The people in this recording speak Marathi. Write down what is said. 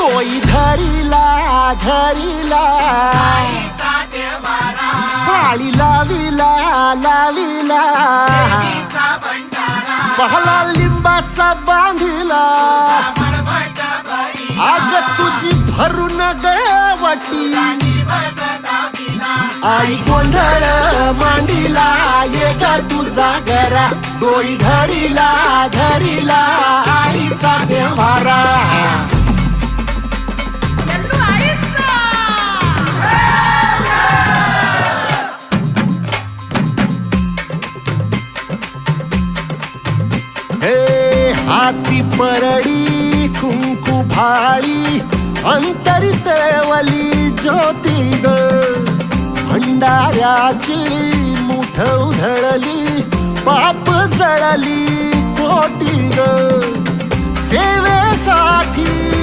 डोई धरिला धरिला पाळी लाविला लाविला पहला लिंबाचा बांधिला आग तुझी भरून गवटी आई गोंधळ मांडीला ये ग तुझा घरा डोई धरिला धरिला आईचा देवारा हाती परडी कुंकू भाळी अंतरी तेवली ज्योती ग भंडाऱ्याची मुठ उधळली पाप जळली कोटी ग सेवेसाठी